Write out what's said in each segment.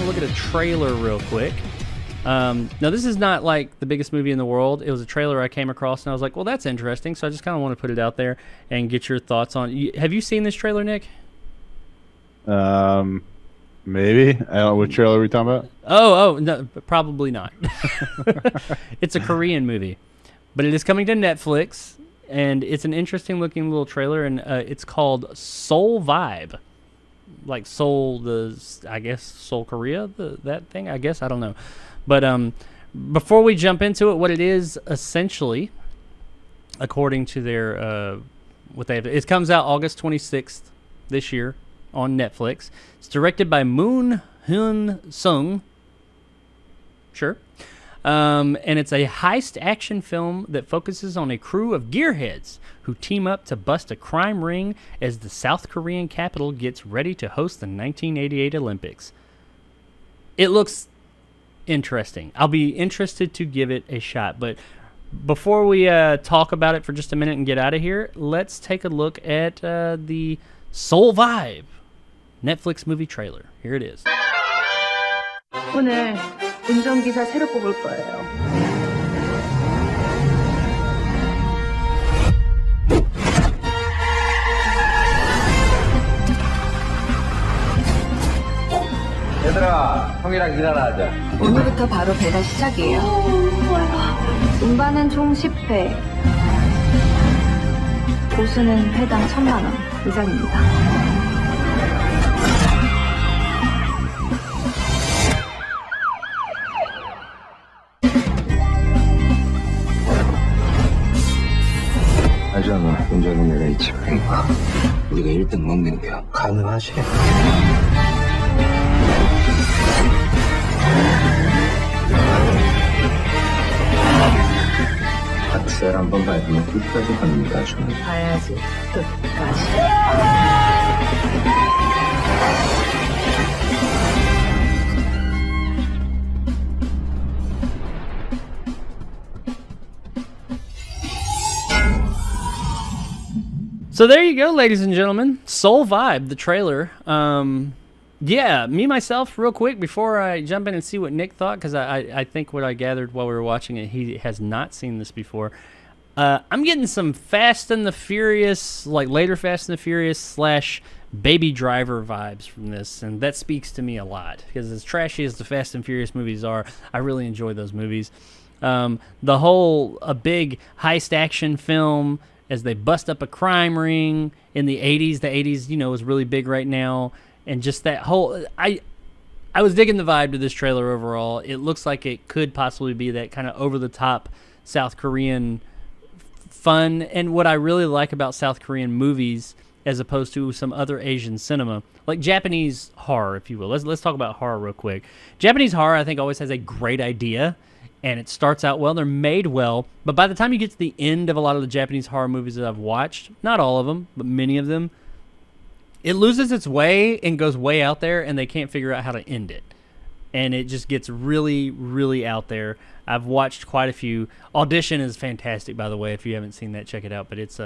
look at a trailer real quick. Now, this is not like the biggest movie in the world. It was a trailer I came across, and I was like, well, that's interesting. So I just kind of want to put it out there and get your thoughts on it. Have you seen this trailer, Nick? Maybe. I don't know what trailer are we talking about. Oh, no, probably not. It's a Korean movie, but it is coming to Netflix, and it's an interesting looking little trailer, and it's called Seoul Vibe. Like Seoul, I guess Seoul, Korea, that thing, I guess, I don't know. But before we jump into it, what it is essentially, according to their what they have, it comes out August 26th this year on Netflix. It's directed by hyun-sung. Sure. And it's a heist action film that focuses on a crew of gearheads who team up to bust a crime ring as the South Korean capital gets ready to host the 1988 Olympics. It looks interesting. I'll be interested to give it a shot. But before we talk about it for just a minute and get out of here, let's take a look at the Seoul Vibe Netflix movie trailer. Here it is. 오늘 운전기사 새로 뽑을 거예요. 얘들아, 형이랑 일하러 하자. 오늘부터 바로 배달 시작이에요. 운반은 총 10회. 보수는 회당 1,000만 원 이상입니다. 알잖아, 운전은 내가 있지. 그러니까 우리가 1등 먹는 게 가능하지. 학살 한번 밟으면 끝까지 갑니다. 저는 봐야지, 끝까지. So there you go, ladies and gentlemen. Seoul Vibe, the trailer. Yeah, me, myself, real quick, before I jump in and see what Nick thought, because I think what I gathered while we were watching it, he has not seen this before. I'm getting some Fast and the Furious, like later Fast and the Furious / Baby Driver vibes from this, and that speaks to me a lot, because as trashy as the Fast and Furious movies are, I really enjoy those movies. The whole, a big heist action film as they bust up a crime ring in the 80s. The 80s, you know, is really big right now. And just that whole... I was digging the vibe to this trailer overall. It looks like it could possibly be that kind of over-the-top South Korean fun. And what I really like about South Korean movies, as opposed to some other Asian cinema, like Japanese horror, if you will. Let's talk about horror real quick. Japanese horror, I think, always has a great idea. And it starts out well, they're made well, but by the time you get to the end of a lot of the Japanese horror movies that I've watched, not all of them, but many of them, it loses its way and goes way out there, and they can't figure out how to end it. And it just gets really, really out there. I've watched quite a few. Audition is fantastic, by the way. If you haven't seen that, check it out. But it's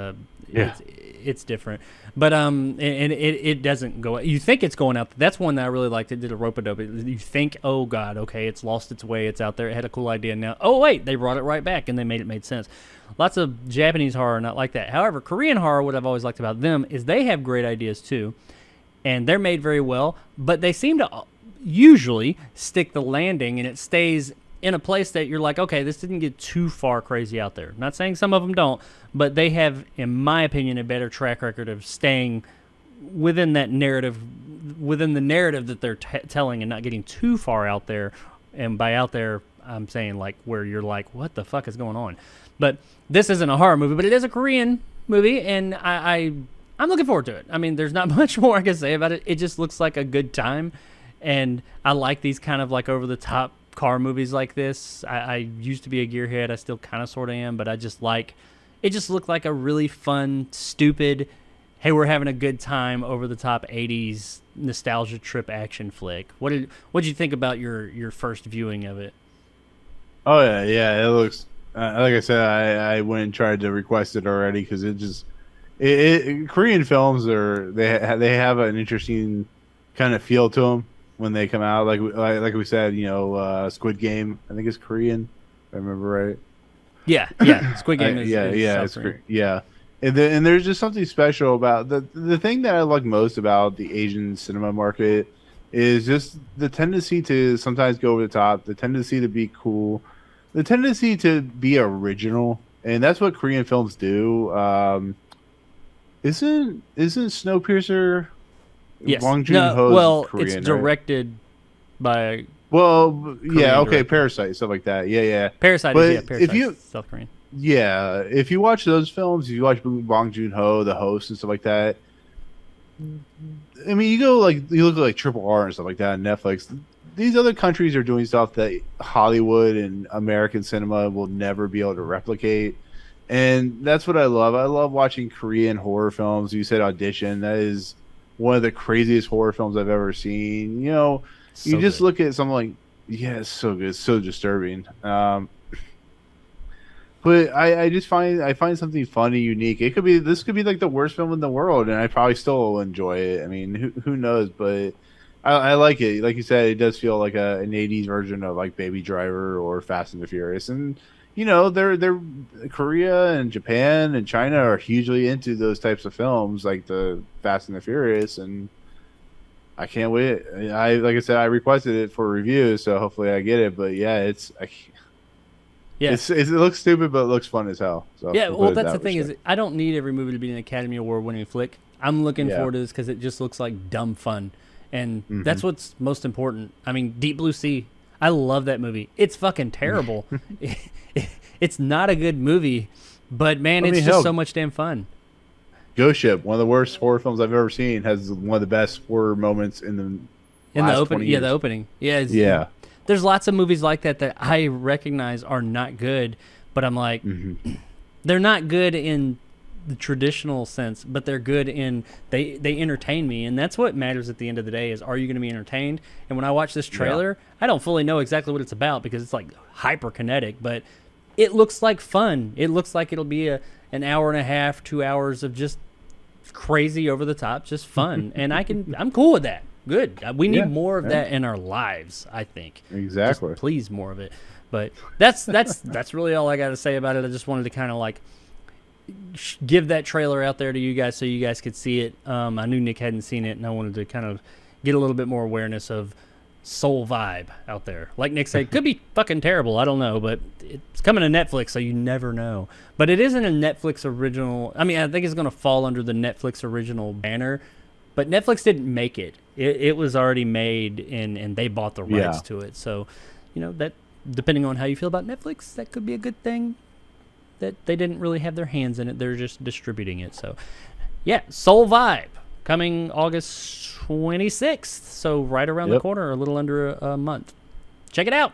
different. But and it doesn't go. You think it's going out. That's one that I really liked. It did a rope-a-dope. You think, oh god, okay, it's lost its way. It's out there. It had a cool idea. Now, oh wait, they brought it right back, and they made sense. Lots of Japanese horror not like that. However, Korean horror, what I've always liked about them is they have great ideas too, and they're made very well. But they seem to usually stick the landing, and it stays in a place that you're like, okay, this didn't get too far crazy out there. Not saying some of them don't, but they have, in my opinion, a better track record of staying within that narrative, within the narrative that they're telling, and not getting too far out there. And by out there, I'm saying like where you're like, what the fuck is going on? But this isn't a horror movie, but it is a Korean movie, and I'm looking forward to it. I mean, there's not much more I can say about it. It just looks like a good time, and I like these kind of like over-the-top car movies like this. I used to be a gearhead. I still kind of sort of am, but I just like, it just looked like a really fun, stupid, hey, we're having a good time, over-the-top 80s nostalgia trip action flick. What'd you think about your first viewing of it? Oh yeah, it looks like I said. I went and tried to request it already because Korean films they have an interesting kind of feel to them. when they come out. Like we said, Squid Game. I think it's Korean. If I remember right. Yeah. Squid Game is it's South Korean. yeah. And there's just something special about the thing that I like most about the Asian cinema market is just the tendency to sometimes go over the top, the tendency to be cool, the tendency to be original, and that's what Korean films do. Isn't Snowpiercer? Yes. Bong Joon-ho's well, Korean, it's right? directed by Well, yeah, okay, director. Parasite, stuff like that. Yeah. Parasite. But Is Parasite, if you South Korean. Yeah, if you watch those films, if you watch Bong Joon-ho, The Host, and stuff like that, I mean, you look at like Triple R and stuff like that on Netflix. These other countries are doing stuff that Hollywood and American cinema will never be able to replicate, and that's what I love. I love watching Korean horror films. You said Audition. That is one of the craziest horror films I've ever seen. You just good. look at something like, yeah, it's so good, it's so disturbing. But I just find something funny, unique. This could be like the worst film in the world, and I probably still will enjoy it. I mean, who knows? But I like it. Like you said, it does feel like an '80s version of like Baby Driver or Fast and the Furious. And they're Korea and Japan and China are hugely into those types of films, like the Fast and the Furious. And I can't wait. Like I said, I requested it for review, so hopefully I get it. But yeah, Yeah. it looks stupid, but it looks fun as hell. So Yeah, we'll well, put it that's the that thing way. is, I don't need every movie to be an Academy Award winning flick. I'm looking Yeah. forward to this because it just looks like dumb fun, and Mm-hmm. that's what's most important. I mean, Deep Blue Sea, I love that movie. It's fucking terrible. It's not a good movie, but man, it's just so much damn fun. Ghost Ship, one of the worst horror films I've ever seen, has one of the best horror moments in the last 20 years. The opening, Yeah. There's lots of movies like that I recognize are not good, but I'm like, they're not good in the traditional sense, but they're good in they entertain me, and that's what matters at the end of the day. Is, are you going to be entertained? And when I watch this trailer, I don't fully know exactly what it's about because it's like hyperkinetic, but it looks like fun. It looks like it'll be an hour and a half, 2 hours of just crazy, over the top, just fun, and I'm cool with that. Good. We need more of that in our lives, I think. Exactly. Just please more of it. But that's really all I got to say about it. I just wanted to kind of like give that trailer out there to you guys so you guys could see it. I knew Nick hadn't seen it, and I wanted to kind of get a little bit more awareness of Soul Vibe out there. Like Nick said, could be fucking terrible. I don't know, but it's coming to Netflix, so you never know. But it isn't a Netflix original. I mean, I think it's going to fall under the Netflix original banner, but Netflix didn't make it. It was already made, and they bought the rights to it. So, that depending on how you feel about Netflix, that could be a good thing. That they didn't really have their hands in it. They're just distributing it. So, yeah, Soul Vibe coming August 26th. So right around the corner, a little under a month. Check it out.